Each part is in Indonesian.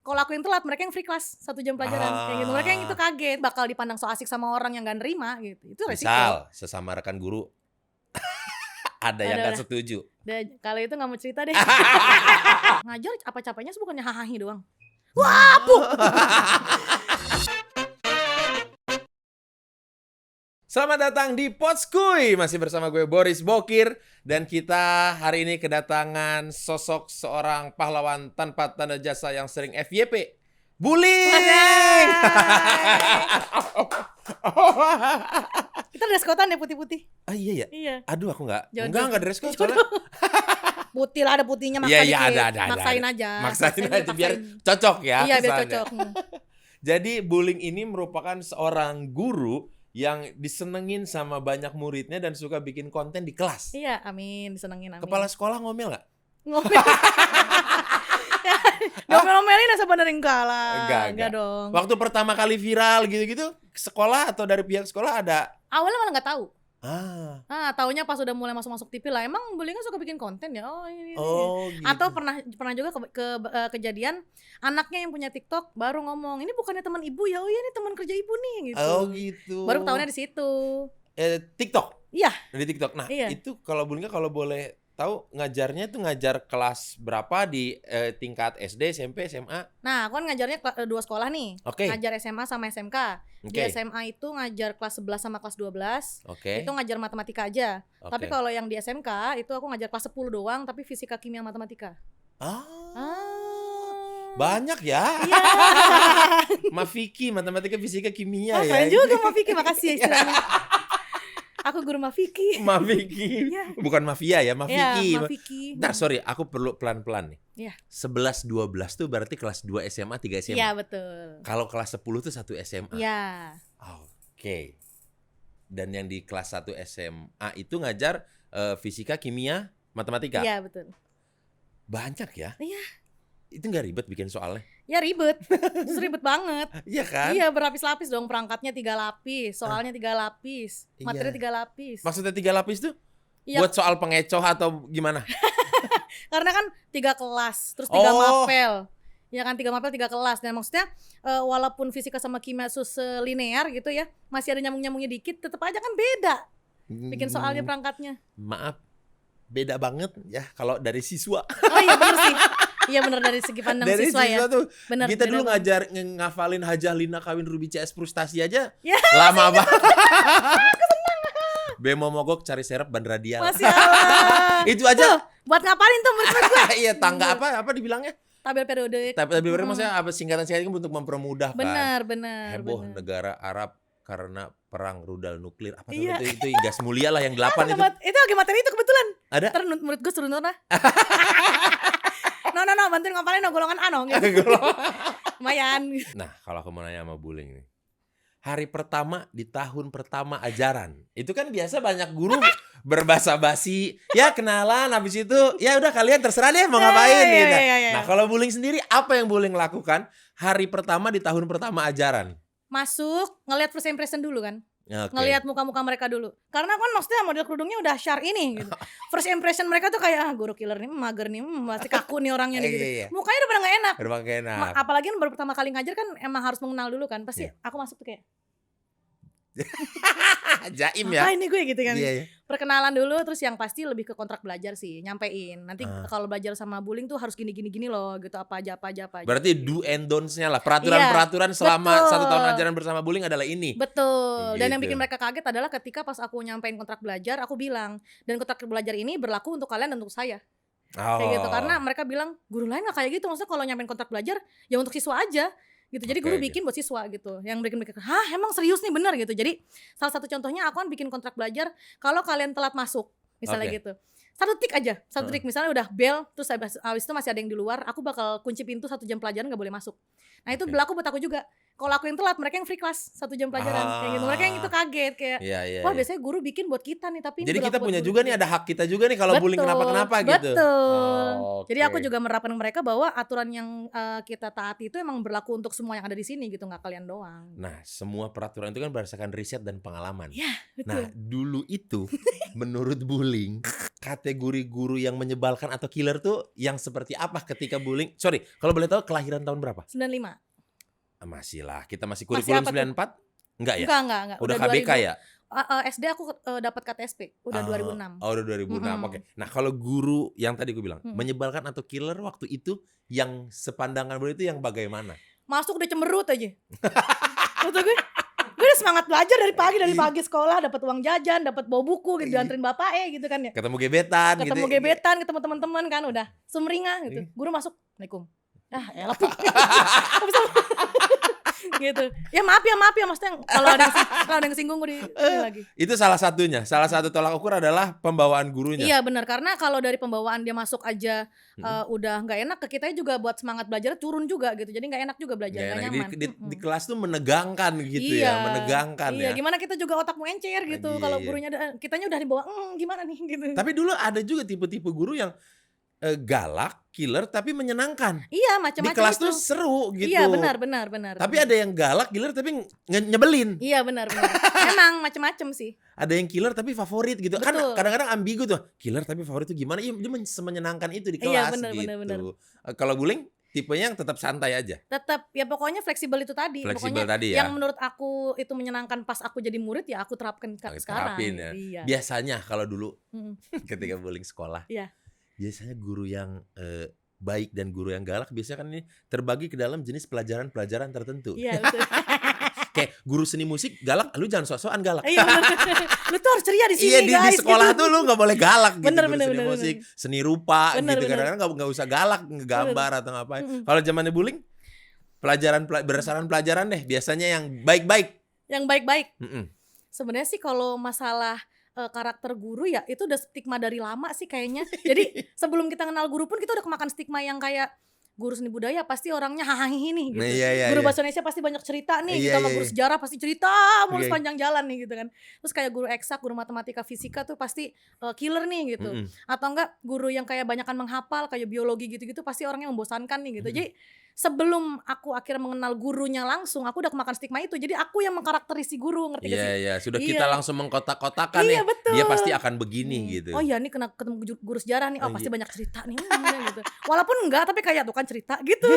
kalau aku yang telat, mereka yang free class 1 jam pelajaran kayak gitu. Mereka yang itu kaget bakal dipandang so asik sama orang yang gak nerima gitu. Itu resiko. Misal sesama rekan guru ada yang gak setuju. Kalau itu gak mau cerita deh. Ngajar apa capeknya sih, bukannya hahaha doang. Wah, Selamat datang di Potskuy. Masih bersama gue Boris Bokir. Dan kita hari ini kedatangan sosok seorang pahlawan tanpa tanda jasa yang sering FYP. Bullying! Kita dress code-an ya putih-putih. Ah iya ya? Iya. Aduh aku enggak dress code soalnya. Putih lah, ada putihnya, maksa dikit. Iya ada. Maksain aja. Maksain aja biar cocok ya. Iya biar cocok. Jadi bullying ini merupakan seorang guru yang disenengin sama banyak muridnya dan suka bikin konten di kelas. Iya, amin, disenengin, amin. Kepala sekolah ngomel nggak? Ngomel. Ngomel-ngomelin sebenarnya enggak lah. Enggak dong. Waktu pertama kali viral gitu-gitu, sekolah atau dari pihak sekolah ada? Awalnya malah nggak tahu. Taunya pas udah mulai masuk TV lah. Emang bullying kan suka bikin konten ya? Ini. Gitu. Atau pernah juga kejadian anaknya yang punya TikTok baru ngomong, ini bukannya teman ibu ya? Oh iya, ini teman kerja ibu nih gitu. Oh gitu. Baru ketahuannya di situ. TikTok. Iya. Di TikTok. Nah, iya. Itu kalau bullying kalau boleh tahu ngajarnya tuh ngajar kelas berapa di tingkat SD, SMP, SMA? Nah, aku kan ngajarnya 2 sekolah nih. Oke. Ngajar SMA sama SMK. Di SMA itu ngajar kelas 11 sama kelas 12. Oke. Itu ngajar matematika aja. Oke. Tapi kalau yang di SMK itu aku ngajar kelas 10 doang, tapi fisika, kimia, matematika. Banyak ya. Iya. Mafiki, matematika, fisika, kimia ya. Keren juga Mafiki, makasih istilahnya. Aku guru Mafiki. Mafiki. Ya. Bukan mafia ya, Mafiki. Ya, Mafiki. Nah, sorry, aku perlu pelan-pelan nih. Iya. 11 12 tuh berarti kelas 2 SMA, 3 SMA. Iya, betul. Kalau kelas 10 tuh 1 SMA. Iya. Oke. Dan yang di kelas 1 SMA itu ngajar fisika, kimia, matematika. Iya, betul. Banyak ya? Iya. Itu nggak ribet bikin soalnya? Ya ribet, justru ribet banget. Iya kan? Iya, berlapis-lapis dong, perangkatnya 3 lapis, soalnya 3 lapis, materi 3 lapis. Maksudnya 3 lapis tuh? Iya. Buat soal pengecoh atau gimana? Karena kan 3 kelas, terus 3 mapel. Ya kan, 3 mapel 3 kelas. Dan maksudnya walaupun fisika sama kimia linear gitu ya, masih ada nyambung-nyambungnya dikit, tetap aja kan beda bikin soalnya perangkatnya. Maaf, beda banget ya kalau dari siswa. Oh iya bener sih. Iya bener, dari segi pandang dari siswa ya. Tuh, bener, kita dulu ngajar ngafalin Hajah Lina kawin Ruby CS frustasi aja. Ya, lama banget. Bemo mogok cari serep ban radial. Masya Allah. Itu aja. Buat ngapain tuh murid gue? Iya, tangga apa dibilangnya? Tabel periode. Tabel periode maksudnya apa, singkatan-singkatan untuk mempermudah kan. Benar. Heboh negara Arab karena perang rudal nuklir apa iya. itu gas mulia lah yang 8 itu. Itu lagi materi itu kebetulan. Ada? Ntar murid gue suruh nonton. No, bantuin ngapalin golongan A gitu. Lumayan. Nah, kalau aku mau nanya sama bullying nih. Hari pertama di tahun pertama ajaran. Itu kan biasa banyak guru berbasa-basi, ya kenalan, habis itu ya udah kalian terserah deh mau ngapain gitu. Nah, kalau bullying sendiri apa yang bullying lakukan hari pertama di tahun pertama ajaran? Masuk, ngelihat first impression dulu kan. Okay. Ngelihat muka-muka mereka dulu. Karena kan maksudnya model kerudungnya udah syar ini gitu. First impression mereka tuh kayak guru killer nih, mager nih, masih kaku nih orangnya nih gitu. Iya. Mukanya udah pada gak enak. Apalagi kan baru pertama kali ngajar kan emang harus mengenal dulu kan. Pasti aku masuk tuh kayak jaim ya. Apa ini gue gitu kan. Iya. Perkenalan dulu, terus yang pasti lebih ke kontrak belajar sih, nyampein. Nanti kalau belajar sama bullying tuh harus gini loh gitu, apa aja. Berarti do and don'ts-nya lah, peraturan selama betul. 1 tahun ajaran bersama bullying adalah ini. Betul. Gitu. Dan yang bikin mereka kaget adalah ketika pas aku nyampein kontrak belajar, aku bilang, dan kontrak belajar ini berlaku untuk kalian dan untuk saya. Kayak gitu, karena mereka bilang guru lain gak kayak gitu, maksudnya kalau nyampein kontrak belajar ya untuk siswa aja. Gitu. Jadi guru bikin buat siswa gitu. Yang bikin mereka, emang serius nih, bener gitu. Jadi salah satu contohnya aku kan bikin kontrak belajar kalau kalian telat masuk, misalnya gitu. Satu trik misalnya udah bel, terus habis itu masih ada yang di luar, aku bakal kunci pintu 1 jam pelajaran gak boleh masuk. Nah itu berlaku buat aku juga. Kalau aku yang telat, mereka yang free class 1 jam pelajaran kayak gitu. Mereka yang itu kaget kayak, wah biasanya guru bikin buat kita nih, tapi jadi kita punya juga nih, ada hak kita juga nih kalau bullying kenapa-kenapa gitu. Betul. Jadi aku juga menerapkan mereka bahwa aturan yang kita taati itu emang berlaku untuk semua yang ada di sini gitu, nggak kalian doang. Nah, semua peraturan itu kan berdasarkan riset dan pengalaman. Ya, betul. Nah, dulu itu menurut bullying kategori guru yang menyebalkan atau killer tuh yang seperti apa ketika bullying? Sorry, kalau boleh tahu kelahiran tahun berapa? 95. Masih lah, kita masih kurikulum 94? Enggak ya? Enggak. Udah KBK 2000. ya? SD aku dapat KTSP udah 2006. Oh, udah 2006. Oke. Nah, kalau guru yang tadi gue bilang, menyebalkan atau killer waktu itu yang sepandangan gue itu yang bagaimana? Masuk udah cemberut aja. Maksud gue udah semangat belajar dari pagi sekolah, dapat uang jajan, dapat bawa buku gitu, dianterin bapak gitu kan ya. Ketemu gebetan, ketemu teman-teman kan udah sumringah gitu. Guru masuk, "Assalamualaikum." Elah tuh. Gitu. Ya maaf ya maksudnya kalau ada yang singgung gue lagi. Itu salah satunya. Salah satu tolak ukur adalah pembawaan gurunya. Iya benar, karena kalau dari pembawaan dia masuk aja udah nggak enak, ke kita juga buat semangat belajar turun juga gitu. Jadi nggak enak juga belajar, nggak nyaman. Di kelas tuh menegangkan gitu ya, menegangkan ya. Iya, gimana kita juga otak encer gitu. Kalau gurunya kitanya udah dibawa gimana nih gitu. Tapi dulu ada juga tipe-tipe guru yang galak, killer tapi menyenangkan. Iya, macam-macam. Di kelas tuh seru gitu. Iya, benar. Tapi ada yang galak, killer tapi nyebelin. Iya, benar. Emang macam-macam sih. Ada yang killer tapi favorit gitu. Kan Betul. kadang-kadang ambigu tuh. Killer tapi favorit itu gimana? Iya, dia semenyenangkan itu di kelas gitu. Kalau bullying tipenya yang tetap santai aja. Tetap ya pokoknya fleksibel itu tadi. Fleksibel pokoknya tadi ya. Yang menurut aku itu menyenangkan pas aku jadi murid ya aku terapkan sekarang. Ya. Iya. Biasanya kalau dulu ketika bullying sekolah. Iya. Biasanya guru yang baik dan guru yang galak biasanya kan ini terbagi ke dalam jenis pelajaran-pelajaran tertentu. Iya betul. Kayak guru seni musik galak, lu jangan sok-sokan galak. Iya benar. Lu tuh harus ceria di sini iya, guys. Di sekolah tuh lu gak boleh galak gitu. Bener, seni musik, seni rupa gitu. Kadang-kadang gak usah galak, ngegambar atau ngapain. Kalau zamannya bullying, berdasarkan pelajaran deh. Biasanya yang baik-baik. Yang baik-baik. Sebenarnya sih kalau masalah karakter guru ya itu udah stigma dari lama sih kayaknya. Jadi sebelum kita kenal guru pun kita udah kemakan stigma yang kayak guru seni budaya pasti orangnya hahaha nih gitu. Guru bahasa Indonesia pasti banyak cerita nih gitu. Sama guru sejarah pasti cerita mulu sepanjang jalan nih gitu kan. Terus kayak guru eksak, guru matematika, fisika tuh pasti killer nih gitu. Atau enggak guru yang kayak banyakan menghafal kayak biologi gitu-gitu pasti orangnya membosankan nih gitu. Jadi sebelum aku akhirnya mengenal gurunya langsung, aku udah kemakan stigma itu. Jadi aku yang mengkarakterisi guru, ngerti gak sih? Iya, sudah kita langsung mengkotak-kotakan ya. Betul. Dia pasti akan begini gitu. Oh iya nih ketemu guru sejarah nih, pasti banyak cerita nih gitu. Walaupun enggak, tapi kayak tuh kan cerita gitu.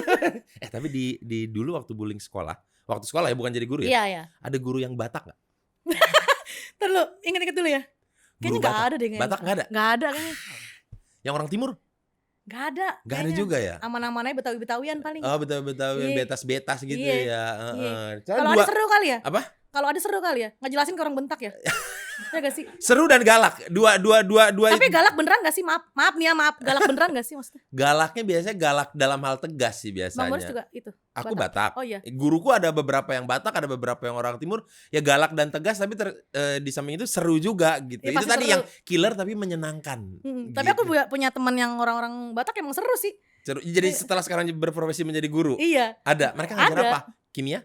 Tapi di dulu waktu bullying sekolah, waktu sekolah ya bukan jadi guru ya? Iya. Ada guru yang Batak gak? Terus ingat-ingat dulu ya. Kayaknya gak ada deh. Batak gak ada? Gak ada kayaknya. Yang orang timur? Gak ada. Gak ada juga ya? Aman-amannya Betawi-Betawian paling. Oh Betawi-Betawian, betas-betas gitu ya. Kalau ada seru kali ya? Apa? Kalau ada seru kali ya? Ngejelasin ke orang bentak ya? Ya gak sih? Seru dan galak. Dua. Tapi galak beneran gak sih? Maaf nih ya, maaf. Galak beneran gak sih maksudnya? Galaknya biasanya galak dalam hal tegas sih biasanya. Bang Boris juga itu? Aku Batak. Oh iya. Guruku ada beberapa yang Batak, ada beberapa yang orang timur. Ya galak dan tegas tapi di samping itu seru juga gitu. Ya, itu tadi seru. yang killer tapi menyenangkan. Gitu. Tapi aku punya teman yang orang-orang Batak emang seru sih. Seru. Jadi setelah sekarang berprofesi menjadi guru. Iya. Ada. Mereka ngajar apa? Kimia?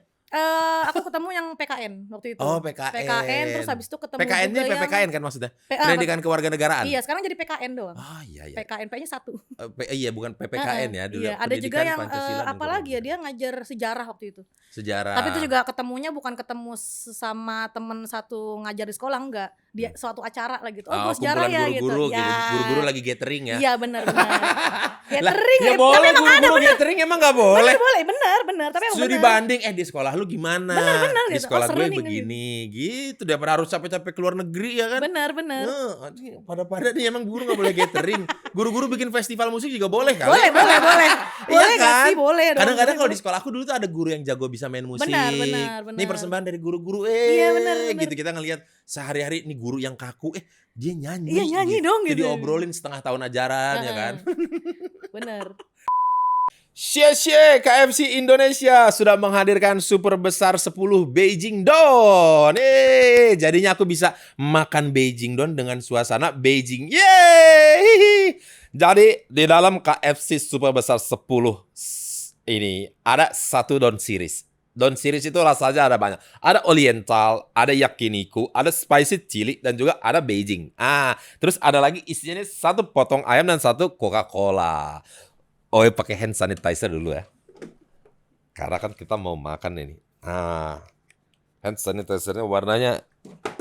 Aku ketemu yang PKN waktu itu. Oh PKN. Terus habis itu ketemu PKN-nya juga PPKN kan maksudnya? Pendidikan Kewarganegaraan. Iya sekarang jadi PKN doang. Oh iya. PKN P-nya 1. Iya bukan PPKN ya dulu. Iya, ada juga yang apalagi ya dia ngajar sejarah waktu itu. Sejarah. Tapi itu juga ketemunya bukan ketemu sama temen satu ngajar di sekolah, enggak. Dia suatu acara lah gitu. Oh, sejarah ya guru-guru, gitu. Ya. Guru-guru lagi gathering ya. Iya benar. Gathering ya boleh, tapi emang guru gathering emang gak boleh. Boleh, benar. Tapi emang benar. Dibanding di sekolah lu gimana? Benar, di gitu. sekolah gue begini gitu. Daripada harus capek-capek keluar negeri ya kan? Benar. Pada nih emang guru gak boleh gathering. Guru-guru bikin festival musik juga boleh kali. Boleh. Boleh kan? gak sih? Boleh dong. Kadang-kadang kalau di sekolah aku dulu tuh ada guru yang jago bisa main musik. Benar. Ini persembahan dari guru-guru Iya, benar. Gitu kita ngelihat sehari-hari nih guru yang kaku dia nyanyi. Iya, nyanyi dong gitu. Jadi obrolin setengah tahun ajaran ya kan. Benar. Xie KFC Indonesia sudah menghadirkan super besar 10 Beijing Don. Jadinya aku bisa makan Beijing Don dengan suasana Beijing. Yeay! Jadi di dalam KFC super besar 10 ini ada satu Don series. Don series itu rasanya ada banyak. Ada Oriental, ada Yakiniku, ada spicy chili, dan juga ada Beijing. Terus ada lagi isinya satu potong ayam dan satu Coca-Cola. Pakai hand sanitizer dulu ya. Karena kan kita mau makan ini. Hand sanitizernya warnanya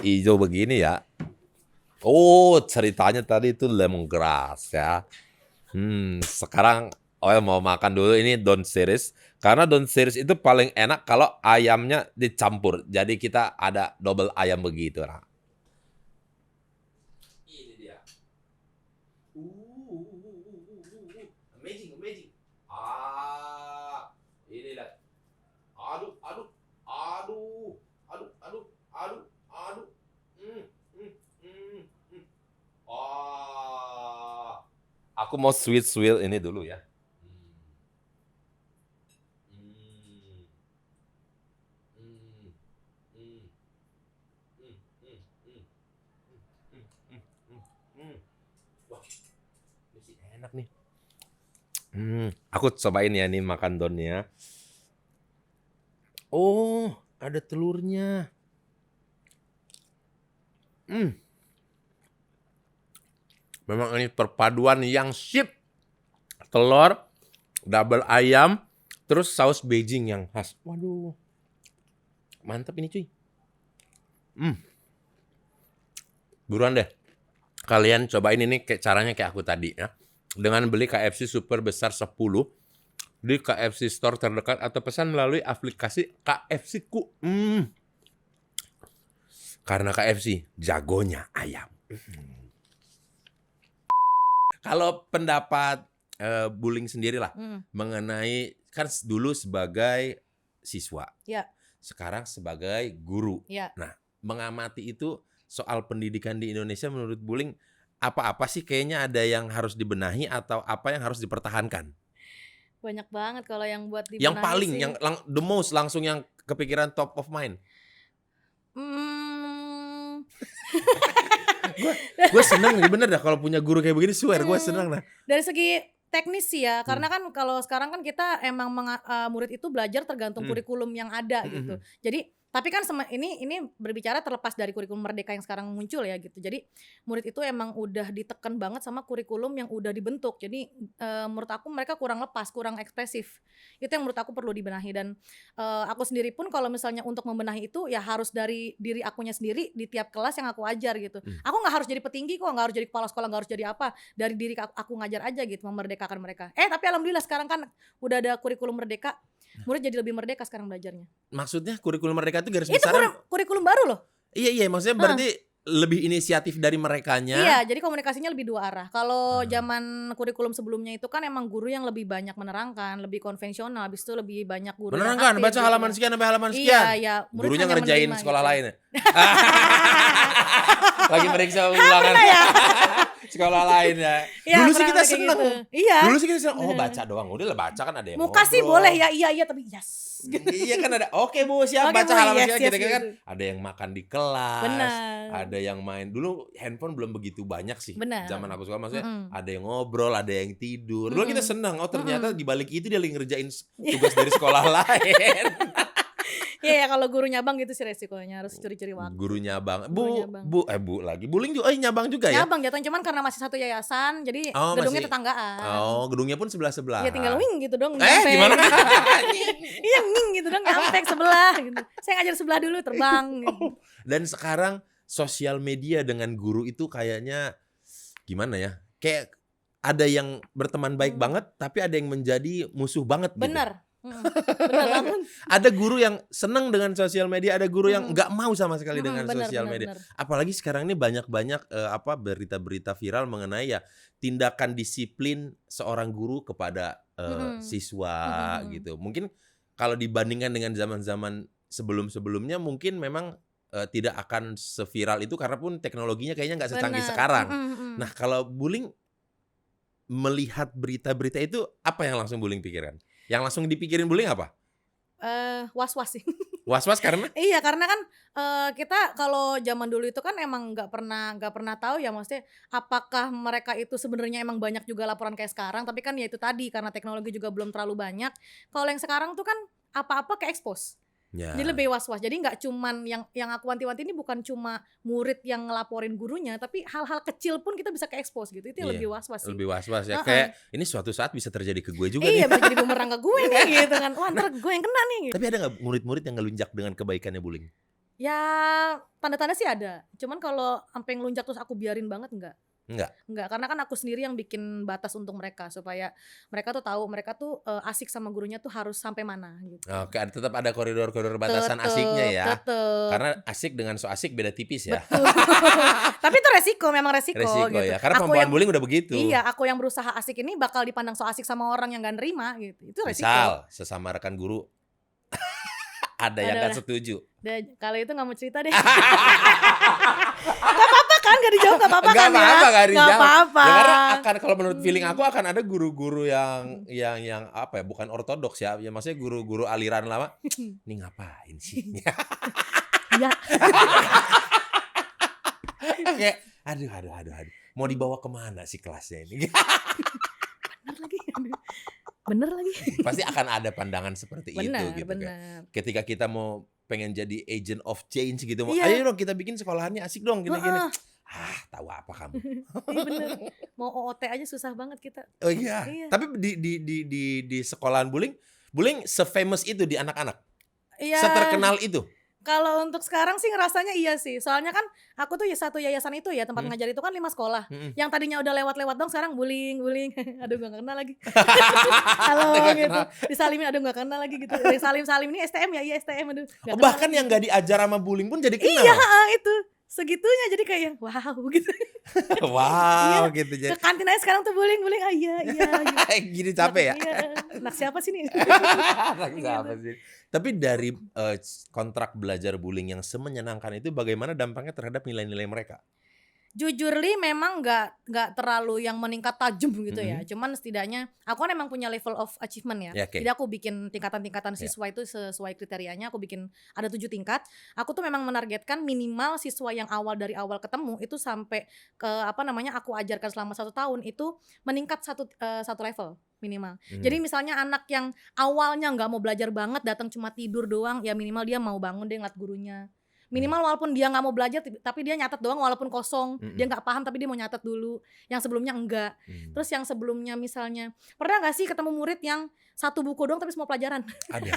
hijau begini ya. Oh, ceritanya tadi itu lemongrass ya. Sekarang mau makan dulu ini Don Series. Karena Don Series itu paling enak kalau ayamnya dicampur. Jadi kita ada double ayam begitu. Nah. Ini dia. Amazing, amazing. Ini lah. Aduh, aduh, aduh, aduh, aduh, aduh, aduh. Aku mau sweet ini dulu ya. Wah, ini sih enak nih. Aku cobain ya nih makan donnya. Oh, ada telurnya. Memang ini perpaduan yang sip. Telur, double ayam, terus saus Beijing yang khas. Waduh. Mantap ini cuy. Buruan deh. Kalian cobain ini kayak caranya kayak aku tadi ya. Dengan beli KFC super besar 10 di KFC store terdekat atau pesan melalui aplikasi KFC Ku. Karena KFC jagonya ayam. Kalau pendapat Buling sendiri lah mengenai kan dulu sebagai siswa, sekarang sebagai guru. Nah, mengamati itu soal pendidikan di Indonesia menurut Buling apa-apa sih kayaknya ada yang harus dibenahi atau apa yang harus dipertahankan? Banyak banget kalau yang buat dibenahi. Yang paling, sih. yang the most langsung yang kepikiran top of mind. Gue seneng nih bener dah kalau punya guru kayak begini, swear gue seneng dah. Dari segi teknis sih ya, karena kan kalau sekarang kan kita emang murid itu belajar tergantung kurikulum yang ada gitu. Jadi tapi kan ini berbicara terlepas dari kurikulum Merdeka yang sekarang muncul ya gitu. Jadi murid itu emang udah ditekan banget sama kurikulum yang udah dibentuk. Jadi menurut aku mereka kurang lepas, kurang ekspresif. Itu yang menurut aku perlu dibenahi dan aku sendiri pun kalau misalnya untuk membenahi itu ya harus dari diri akunya sendiri di tiap kelas yang aku ajar gitu. Aku nggak harus jadi petinggi kok, nggak harus jadi kepala sekolah, nggak harus jadi apa. Dari diri aku ngajar aja gitu, memerdekakan mereka. Tapi alhamdulillah sekarang kan udah ada kurikulum Merdeka. Murid jadi lebih merdeka sekarang belajarnya. Maksudnya kurikulum Merdeka itu garis besar. Itu kurikulum baru loh. Iya, maksudnya berarti lebih inisiatif dari merekanya. Iya, jadi komunikasinya lebih dua arah. Kalau zaman kurikulum sebelumnya itu kan emang guru yang lebih banyak menerangkan, lebih konvensional, habis itu lebih banyak guru menerangkan, baca halaman sekian sampai halaman sekian. Iya. Gurunya ngerjain sekolah gitu. lain. Lagi meriksa ulangan. Ya? Sekolah lain ya. Dulu sih kita seneng. Gitu. Iya. Dulu sih kita seneng. Oh baca doang. Udah lah baca kan ada yang muka sih boleh ya. Iya tapi yes. Iya kan ada. Oke Bu siap baca halaman sekian gitu kan. Ada yang makan di kelas. Benar. Ada yang main. Dulu handphone belum begitu banyak sih. Benar. Zaman aku sekolah maksudnya ada yang ngobrol, ada yang tidur. Dulu kita seneng. Oh ternyata di balik itu dia lagi ngerjain tugas dari sekolah lain. Iya kalau guru nyabang gitu sih resikonya, harus curi-curi waktu. Guru nyabang. Bu lagi. Buling juga nyabang juga ya? Nyabang jatuhnya cuman karena masih satu yayasan, jadi gedungnya tetanggaan. Oh, gedungnya pun sebelah-sebelah. Iya tinggal wing gitu dong. Gimana? Iya wing gitu dong, nyampe sebelah gitu. Saya ngajar sebelah dulu terbang gitu. Dan sekarang sosial media dengan guru itu kayaknya gimana ya? Kayak ada yang berteman baik banget, tapi ada yang menjadi musuh banget gitu. Bener banget. Ada guru yang senang dengan sosial media, ada guru yang nggak mau sama sekali dengan sosial media. Apalagi sekarang ini banyak berita-berita viral mengenai ya tindakan disiplin seorang guru kepada siswa gitu. Mungkin kalau dibandingkan dengan zaman-zaman sebelum-sebelumnya mungkin memang tidak akan seviral itu karena pun teknologinya kayaknya nggak secanggih sekarang. Nah kalau Buling melihat berita-berita itu apa yang langsung Buling pikirkan? Yang langsung dipikirin Buling apa? Was-was sih. Was-was karena? Iya karena kan kita kalau zaman dulu itu kan emang nggak pernah tahu ya maksudnya apakah mereka itu sebenarnya emang banyak juga laporan kayak sekarang, tapi kan ya itu tadi karena teknologi juga belum terlalu banyak. Kalau yang sekarang tuh kan apa-apa ke expose. Ya. Jadi lebih was-was. Jadi nggak cuman yang aku wanti-wanti ini bukan cuma murid yang ngelaporin gurunya, tapi hal-hal kecil pun kita bisa ke expose gitu. Itu lebih was-was sih. Lebih was-was ya. Kayak ini suatu saat bisa terjadi ke gue juga nih. Iya, bisa jadi bumerang ke gue nih gitu kan. Wah, ntar gue yang kena nih. Gitu. Tapi ada nggak murid-murid yang ngelunjak dengan kebaikannya Buling? Ya tanda-tanda sih ada. Cuman kalau sampai ngelunjak terus aku biarin banget enggak. Enggak, karena kan aku sendiri yang bikin batas untuk mereka supaya mereka tuh tahu mereka tuh asik sama gurunya tuh harus sampai mana gitu. Oke, tetap ada koridor-koridor batasan asiknya ya. Tetep. Karena asik dengan so asik beda tipis ya. Betul. Tapi itu resiko, memang resiko gitu. Ya. Karena Aku perempuan yang bullying udah begitu. Iya, aku yang berusaha asik ini bakal dipandang so asik sama orang yang gak nerima gitu. Itu resiko. Misal sesama rekan guru ada yang gak setuju. Kalau itu gak mau cerita deh. Gak apa-apa kan, gak dijawab gak apa-apa kan ya. Gak dijawab. apa-apa. Ya, karena akan kalau menurut feeling aku akan ada guru-guru yang apa ya, bukan ortodoks ya. Ya maksudnya guru-guru aliran lama. Ini ngapain sih? Iya. Kayak aduh. Mau dibawa kemana sih kelasnya ini? Bener lagi. Pasti akan ada pandangan seperti itu gitu bener. kan. Ketika kita mau pengen jadi agent of change gitu, Iya. ayo dong kita bikin sekolahannya asik dong gini-gini. Tahu apa kamu? Iya bener. Mau OOT aja susah banget kita. Oh iya. Tapi di sekolahan bullying se-famous itu di anak-anak. Iya. Seterkenal itu. Kalau untuk sekarang sih ngerasanya iya sih. Soalnya kan aku tuh satu yayasan itu ya, tempat ngajar itu kan 5 sekolah. Yang tadinya udah lewat-lewat dong sekarang bullying. Aduh gak kenal lagi. Halo gitu. Disalimin aduh gak kenal lagi gitu. Salim ini STM ya, iya STM aduh. Bahkan yang gak diajar sama bullying pun jadi kenal. Iya itu. Segitunya jadi kayak wow gitu. Wow gitu jadi. Ke kantin aja sekarang tuh bullying iya gitu. Gini capek ya. Iya. Anak siapa sih nih? Anak siapa sih? Tapi dari kontrak belajar bullying yang semenyenangkan itu bagaimana dampaknya terhadap nilai-nilai mereka? Jujur memang nggak terlalu yang meningkat tajam gitu ya. Cuman setidaknya aku kan emang punya level of achievement ya. Jadi aku bikin tingkatan-tingkatan siswa itu sesuai kriterianya. Aku bikin ada 7 tingkat. Aku tuh memang menargetkan minimal siswa yang dari awal ketemu itu sampai ke aku ajarkan selama 1 tahun itu meningkat satu level minimal. Jadi misalnya anak yang awalnya nggak mau belajar banget, datang cuma tidur doang, ya minimal dia mau bangun dia ngeliat gurunya. Minimal walaupun dia nggak mau belajar tapi dia nyatet doang walaupun kosong. Dia nggak paham tapi dia mau nyatet dulu. Yang sebelumnya enggak. Terus yang sebelumnya misalnya pernah nggak sih ketemu murid yang 1 buku doang tapi semua pelajaran? Ada.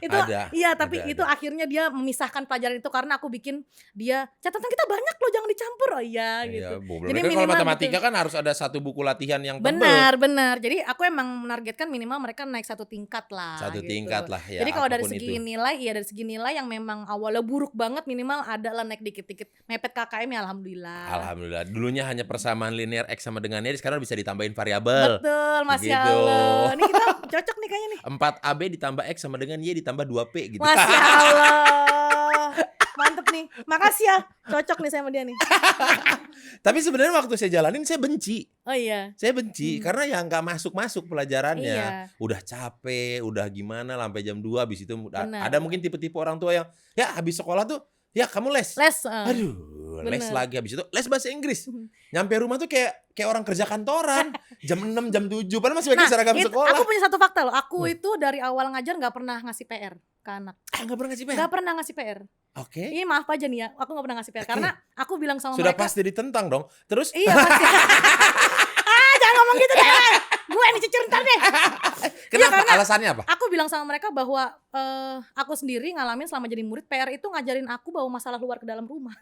Itu ada, iya tapi ada. itu akhirnya dia memisahkan pelajaran itu karena aku bikin dia catatan kita banyak loh jangan dicampur. Oh iya gitu. Jadi kalau matematika kan harus ada 1 buku latihan yang tebel. Benar. Jadi aku emang menargetkan minimal mereka naik 1 tingkat lah. 1 tingkat lah ya. Jadi kalau dari segi nilai, dari segi nilai yang memang awalnya buruk banget minimal ada lah naik dikit-dikit. Mepet KKM ya alhamdulillah. Alhamdulillah. Dulunya hanya persamaan linear X sama dengan Y, sekarang bisa ditambahin variabel. Betul, Masya Allah. Ini kita cocok nih kayaknya nih. 4AB ditambah X sama dengan Y ditambah 2P gitu. Masya Allah. Mantep nih. Makasih ya. Cocok nih sama dia nih. Tapi sebenarnya waktu saya jalanin saya benci. Oh iya. Saya benci karena ya nggak masuk pelajarannya. Iya. Udah capek, udah gimana sampai jam 2 habis itu ada mungkin tipe-tipe orang tua yang ya habis sekolah tuh ya kamu les. Aduh, les lagi habis itu les bahasa Inggris. Nyampe rumah tuh kayak orang kerja kantoran. Jam 6, jam 7 padahal masih pakai seragam sekolah. Aku punya satu fakta loh. Aku itu dari awal ngajar nggak pernah ngasih PR ke anak. Nggak pernah ngasih PR? Nggak pernah ngasih PR. Oke. Ini maaf aja nih ya, aku nggak pernah ngasih PR karena aku bilang sama sudah mereka. pasti ditentang dong. Terus? Iya pasti. Jangan ngomong gitu deh. Gue yang dicicir ntar deh. Kenapa? Ya, alasannya apa? Aku bilang sama mereka bahwa aku sendiri ngalamin selama jadi murid PR itu ngajarin aku bawa masalah luar ke dalam rumah.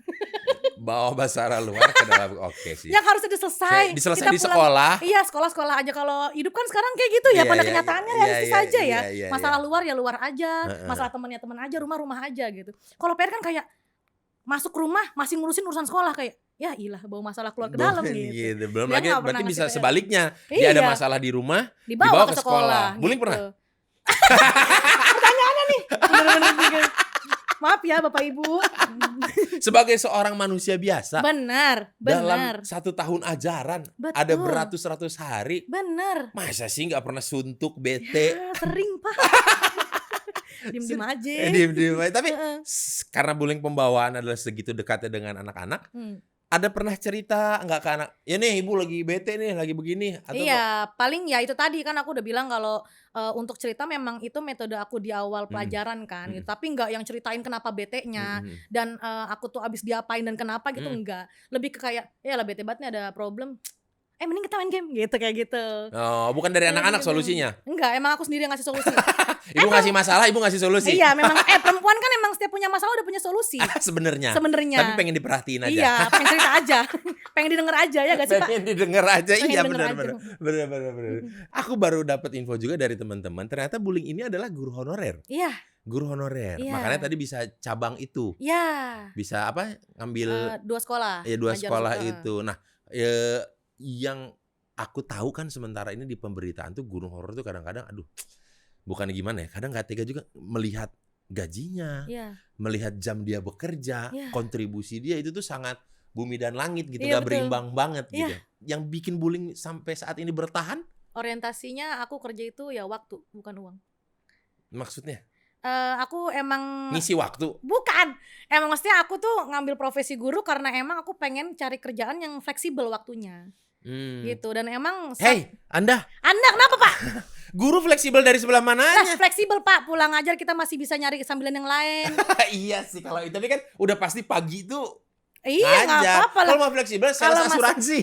Bawa masalah luar ke dalam, oke sih. Yang harusnya diselesai. Diselesai di sekolah. Iya sekolah aja, kalau hidup kan sekarang kayak gitu ya. Pada kenyataannya realistis aja ya. Masalah luar ya luar aja. Masalah temennya teman aja, rumah aja gitu. Kalau PR kan kayak masuk rumah masih ngurusin urusan sekolah kayak ya ilah bawa masalah keluar ke dalam gitu. Belum lagi berarti bisa sebaliknya. Dia ada masalah di rumah, dibawa ke sekolah. Bullying gitu. pernah? Pertanyaannya nih. Bener-bener. Maaf ya Bapak Ibu. Sebagai seorang manusia biasa. Benar. Dalam 1 tahun ajaran. Betul. Ada beratus-ratus hari. Benar. Masa sih gak pernah suntuk, bete? Ya, sering Pak. Diem-diem aja. Diem-diem aja. Tapi karena bullying pembawaan adalah segitu dekatnya dengan anak-anak. Ada pernah cerita nggak ke anak? Ya nih ibu lagi bete nih, lagi begini. Atau iya, paling ya itu tadi kan aku udah bilang kalau untuk cerita memang itu metode aku di awal pelajaran kan. Gitu. Tapi nggak yang ceritain kenapa betenya dan aku tuh abis diapain dan kenapa gitu enggak. Lebih ke kayak ya lah bete banget nih ada problem. Mending kita main game gitu kayak gitu. Oh, bukan dari anak-anak solusinya? Enggak, emang aku sendiri yang ngasih solusi. Ibu ngasih masalah, ibu ngasih solusi. Iya, memang perempuan kan emang setiap punya masalah udah punya solusi. Sebenarnya. Sebenarnya. Tapi pengen diperhatiin aja. Iya, pengen cerita aja. Pengen didengar aja ya gak sih, Pak? Pengen didengar aja. Pengen Iya denger benar. aja. Aku baru dapat info juga dari teman-teman, ternyata bullying ini adalah guru honorer. Iya. Guru honorer. Iya. Makanya tadi bisa cabang itu. Iya. Bisa apa? Ngambil 2 sekolah. ya 2 ngajar sekolah suka. itu. Nah, yang aku tahu kan sementara ini di pemberitaan tuh guru honorer tuh kadang-kadang aduh, bukan gimana ya, kadang nggak tega juga melihat gajinya, Iya. melihat jam dia bekerja, Iya. kontribusi dia itu tuh sangat bumi dan langit gitu, Iya, gak betul. berimbang banget Iya. gitu. Yang bikin bullying sampai saat ini bertahan, Orientasinya aku kerja itu ya waktu, bukan uang. maksudnya Aku emang ngisi waktu. bukan. Emang maksudnya aku tuh ngambil profesi guru karena emang aku pengen cari kerjaan yang fleksibel waktunya. Gitu. Dan emang Hey, Anda kenapa, Pak? guru fleksibel dari sebelah Nah, mananya? fleksibel, Pak. Pulang ngajar kita masih bisa nyari sambilan yang lain. Iya sih kalau itu, tapi kan udah pasti pagi tuh Iya, nggak ngajar. apa-apa lah. Kalau mau fleksibel, sales Kalau asuransi.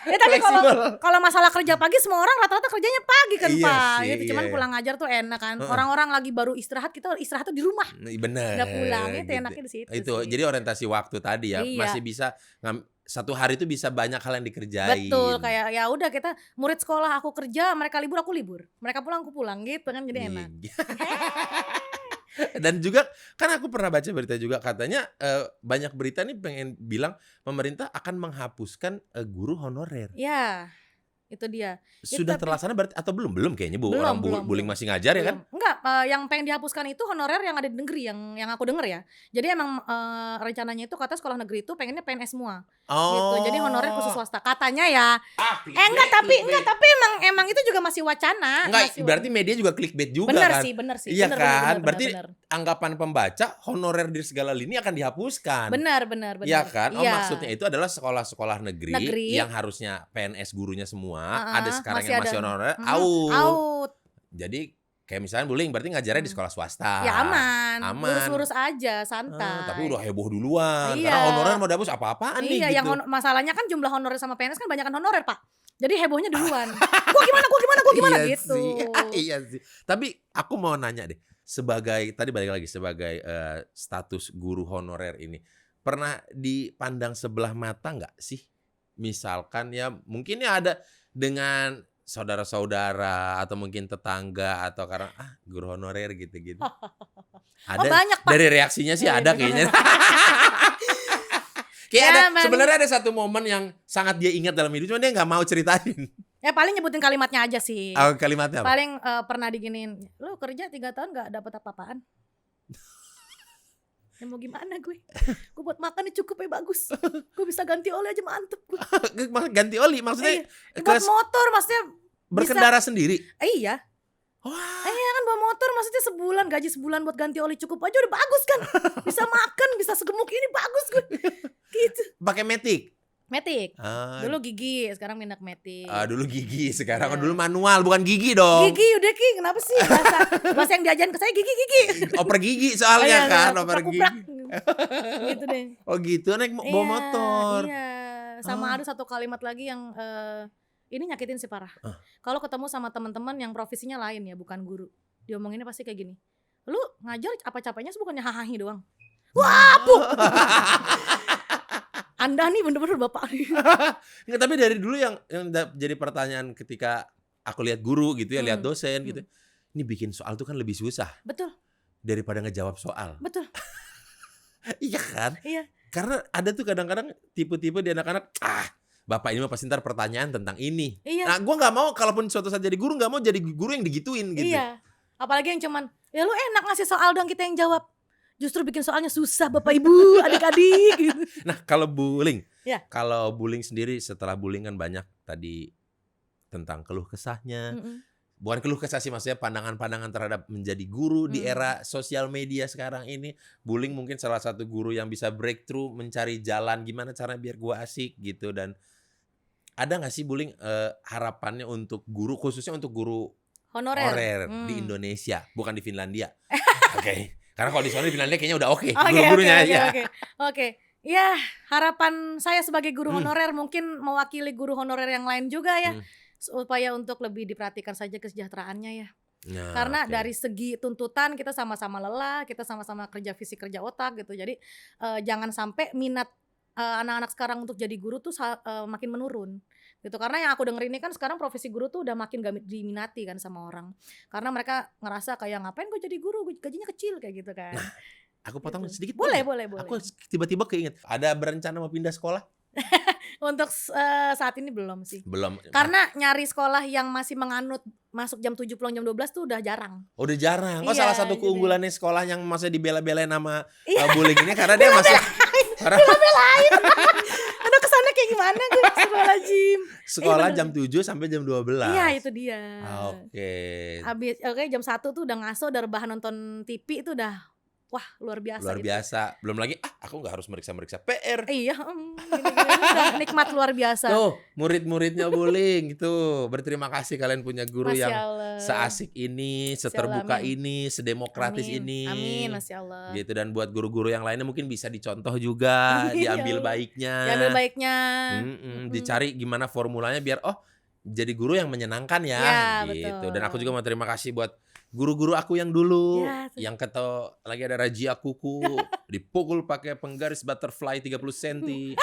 Ya tapi Fleksibel. kalau masalah kerja pagi semua orang rata-rata kerjanya pagi kan, Iya Pak. sih, Gitu. Cuman iya. pulang ngajar tuh enak kan. Heeh. Orang-orang lagi baru istirahat, kita istirahat tuh di rumah. Bener. Nggak pulang. Itu gitu. enaknya di situ Itu sih. jadi orientasi waktu tadi ya, Iya. masih bisa satu hari itu bisa banyak hal yang dikerjain. Betul, kayak ya udah kita murid sekolah aku kerja, mereka libur aku libur. Mereka pulang aku pulang gitu kan jadi enak. Iya. Dan juga kan aku pernah baca berita juga katanya banyak berita nih pengen bilang pemerintah akan menghapuskan guru honorer. Ya, itu dia. Sudah tapi- terlaksana berarti atau belum? Belum kayaknya Bu. Belum, Orang belum, bullying belum. masih ngajar ya kan? Enggak, yang pengen dihapuskan itu honorer yang ada di negeri yang aku denger ya. Jadi emang rencananya itu kata sekolah negeri itu pengennya PNS semua. Gitu. Jadi honorer khusus swasta katanya ya. Enggak, tapi emang itu juga masih wacana. Enggak, masih berarti media juga clickbait juga bener kan? sih, bener sih. Iya Bener, kan? bener, Berarti bener. anggapan pembaca honorer di segala lini akan dihapuskan. Benar. Iya kan? Oh, Iya. maksudnya itu adalah sekolah-sekolah negeri yang harusnya PNS gurunya semua, ada sekarang yang masih honorer, out. Jadi kayak misalnya bullying berarti ngajarnya di sekolah swasta. Ya aman. Aman. Lurus-lurus aja, santai. Tapi udah heboh duluan. Iya. Karena honorer mau dihapus apa-apaan nih Iya, gitu. yang masalahnya kan jumlah honorer sama PNS kan banyakan honorer, Pak. Jadi hebohnya duluan. Gua gimana Iya gitu. sih. Iya sih. Tapi aku mau nanya deh, sebagai tadi balik lagi sebagai status guru honorer ini, pernah dipandang sebelah mata nggak sih? Misalkan ya mungkin ya ada dengan saudara-saudara atau mungkin tetangga atau karena guru honorer gitu-gitu. Ada banyak, Pak. dari reaksinya sih ada kayaknya. Kayak Ya, sebenarnya ada satu momen yang sangat dia ingat dalam hidup, cuma dia nggak mau ceritain. Ya paling nyebutin kalimatnya aja sih. Kalimatnya apa? Paling pernah diginiin, lu kerja 3 tahun gak dapet apa-apaan. Ya mau gimana gue buat makan cukup ya bagus. Gue bisa ganti oli aja mantep gue. Ganti oli maksudnya Buat motor maksudnya berkendara sendiri. Iya. Wah. Iya kan bawa motor maksudnya sebulan gaji sebulan buat ganti oli cukup aja udah bagus kan. Bisa makan, bisa segemuk ini bagus gue. Gitu. Pakai Matic. Matic. Dulu gigi, sekarang minyak Matic. Dulu gigi, sekarang dulu manual, bukan gigi dong. Gigi udah Ki, kenapa sih? Bahasa yang diajarin ke saya gigi. Oper gigi soalnya kan, oper gigi. Gitu deh. Oh gitu, naik bawa motor. Iya. Sama ada satu kalimat lagi yang ini nyakitin sih parah. Kalau ketemu sama teman-teman yang profesinya lain ya, bukan guru. Diomonginnya pasti kayak gini. Lu ngajar apa capeknya sih bukannya hahahi doang. Wah, Anda nih bener-bener bapak. Nggak, tapi dari dulu yang jadi pertanyaan ketika aku lihat guru gitu ya, lihat dosen gitu. Ini bikin soal tuh kan lebih susah. Betul. Daripada ngejawab soal. Betul. Iya kan? Iya. Karena ada tuh kadang-kadang tipe-tipe di anak-anak, bapak ini mah pasti ntar pertanyaan tentang ini. Iya. Nah, gue nggak mau kalaupun suatu saat jadi guru nggak mau jadi guru yang digituin gitu. Iya. Apalagi yang cuman, ya lu enak ngasih soal dong kita yang jawab. Justru bikin soalnya susah Bapak Ibu, adik-adik gitu. Nah, kalau bullying. Ya. Kalau bullying sendiri setelah bullying kan banyak tadi tentang keluh kesahnya. Bukan keluh kesah sih, maksudnya pandangan-pandangan terhadap menjadi guru di era sosial media sekarang ini. Bullying mungkin salah satu guru yang bisa breakthrough, mencari jalan gimana cara biar gua asik gitu. Dan ada nggak sih bullying harapannya untuk guru, khususnya untuk guru honorer di Indonesia, bukan di Finlandia. Oke. Karena kalau di sana di Finlandia kayaknya udah oke, guru-gurunya ya. Oke. Ya, harapan saya sebagai guru honorer mungkin mewakili guru honorer yang lain juga ya. Supaya untuk lebih diperhatikan saja kesejahteraannya ya. Nah, Karena oke. dari segi tuntutan kita sama-sama lelah, kita sama-sama kerja fisik, kerja otak gitu. Jadi, jangan sampai minat, anak-anak sekarang untuk jadi guru tuh makin menurun, gitu. Karena yang aku denger ini kan sekarang profesi guru tuh udah makin gak diminati kan sama orang. Karena mereka ngerasa kayak, "Ngapain gue jadi guru, gajinya kecil," kayak gitu kan, Nah, aku potong gitu. sedikit Boleh boleh boleh nggak? boleh. Aku tiba-tiba keinget, ada berencana mau pindah sekolah? Untuk saat ini belum sih. Belum. Karena nyari sekolah yang masih menganut masuk jam 7 pulang jam 12 tuh udah jarang. Udah jarang. Oh, salah Iya, satu jadi keunggulannya sekolah yang masa dibela-belain sama iya, bullying ini karena dia masuk karena bela-belain. Aduh kesannya kayak gimana gue, astagfirullahaladzim. Iya sekolah bener. jam 7 sampai jam 12. Iya itu dia. Oke. Oke jam 1 tuh udah ngaso, udah rebahan nonton TV itu udah wah luar biasa Luar itu. biasa. Belum lagi aku nggak harus meriksa-meriksa PR. Iya, gini-gini udah nikmat luar biasa. Tuh, murid-muridnya bullying itu. Berterima kasih kalian punya guru Masya yang Allah. seasik ini, Masya Allah, seterbuka amin. ini, sedemokratis Amin, ini. amin, Masya Allah. Gitu, dan buat guru-guru yang lainnya mungkin bisa dicontoh juga, Amin, ya diambil Allah. baiknya. Diambil baiknya. Dicari gimana formulanya biar jadi guru yang menyenangkan ya, Ya, gitu. betul. Dan aku juga mau terima kasih buat guru-guru aku yang dulu, Ya, yang lagi ada Rajia Kuku, dipukul pakai penggaris butterfly 30 cm,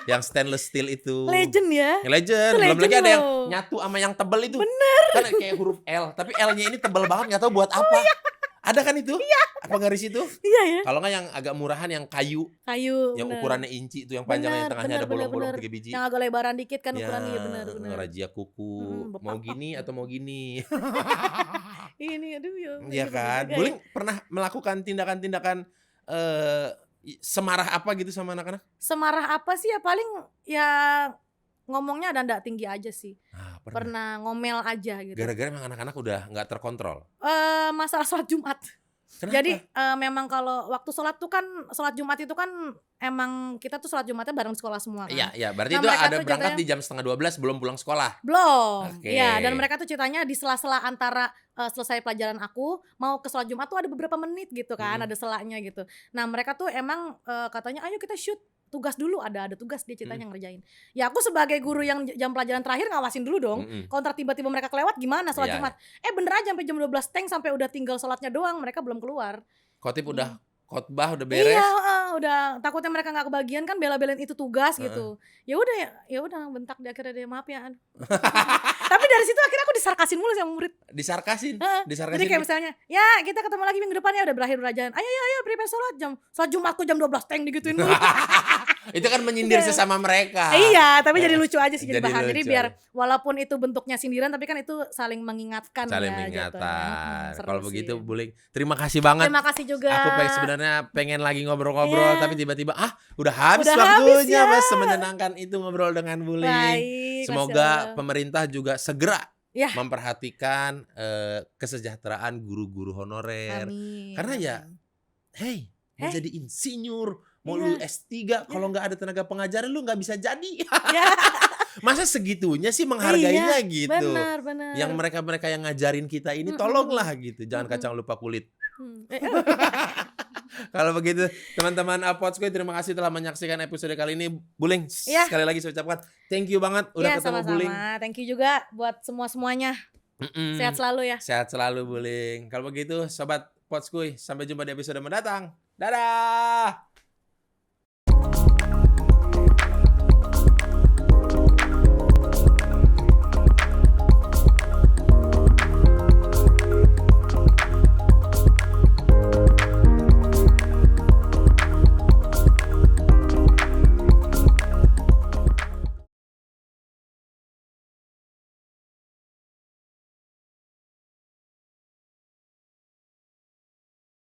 yang stainless steel itu. legend ya. Legend. Itu Belum legend lagi ada yang loh. nyatu sama yang tebel itu. Bener. Kan kayak huruf L, tapi L-nya ini tebel banget, nggak tahu buat apa. Ada kan itu? Penggaris itu? Iya ya. Kalau nggak yang agak murahan yang kayu, Kayu. yang bener. ukurannya inci itu, yang panjangnya yang Bener, tengahnya ada bener, bolong-bolong bener. 3 biji. Yang agak lebaran dikit kan Ya, ukurannya, bener bener. Rajia Kuku. Bepak. Mau gini atau mau gini? Ini aduh ya. Iya kan? Buling pernah melakukan tindakan-tindakan semarah apa gitu sama anak-anak? Semarah apa sih ya paling ya ngomongnya ada ndak tinggi aja sih. Pernah ngomel aja gitu. Gara-gara emang anak-anak udah nggak terkontrol. Masalah sholat Jumat. Kenapa? Jadi memang kalau waktu sholat tuh kan sholat Jumat itu kan emang kita tuh sholat Jumatnya bareng sekolah semua kan. Iya, iya. Berarti Nah, itu mereka ada tuh berangkat jatuhnya- di jam 11:30 belum pulang sekolah. Belum. Oke. Iya, dan mereka tuh ceritanya di sela-sela antara selesai pelajaran aku mau ke sholat Jumat tuh ada beberapa menit gitu kan, ada selanya gitu. Nah, mereka tuh emang katanya ayo kita shoot tugas dulu, ada tugas dia ceritanya ngerjain. Ya aku sebagai guru yang jam pelajaran terakhir ngawasin dulu dong. Kalau ntar tiba-tiba mereka kelewat gimana sholat Iya, Jumat? Bener aja sampai jam 12 teng sampai udah tinggal sholatnya doang, mereka belum keluar. Khotib udah khotbah udah beres. Iya, udah takutnya mereka nggak kebagian kan bela-belain itu tugas gitu. Ya udah bentak dia akhirnya dia maaf ya. Tapi dari situ akhirnya aku disarkasin mulu sama murid. Disarkasin. Jadi kayak misalnya, ya kita ketemu lagi minggu depan ya udah berakhir belajaran. Ayo prepare sholat Jumatku jam 12 teng digituin mulu. Itu kan menyindir sesama mereka. Iya, tapi jadi lucu aja sih jadi Jadi bahan. Jadi lucu biar aja. walaupun itu bentuknya sindiran tapi kan itu saling mengingatkan Saling ya mengingatkan. jatuhnya. Kalau Seru begitu sih. Buling, terima kasih banget. Terima kasih juga. Aku sebenarnya pengen lagi ngobrol-ngobrol, Iya. tapi tiba-tiba udah habis Udah habis waktunya, ya. Mas. Semenyenangkan itu ngobrol dengan Buling. Baik, Masya Semoga Allah. pemerintah juga segera Ya. memperhatikan kesejahteraan guru-guru honorer. Amin. Karena ya, hey, mau jadi insinyur, mau lu Iya. S3, kalau nggak ada tenaga pengajar lu nggak bisa jadi. Ya. Masa segitunya sih menghargainya gitu. Benar. Yang mereka-mereka yang ngajarin kita ini tolonglah gitu. Jangan kacang lupa kulit. Kalau begitu teman-teman Apotskoy, terima kasih telah menyaksikan episode kali ini. Buling, Ya. sekali lagi saya ucapkan thank you banget udah Ya, ketemu sama-sama. Buling. Thank you juga buat semua-semuanya. Sehat selalu ya. Sehat selalu Buling. Kalau begitu sobat Potskoy, sampai jumpa di episode mendatang. Dadah.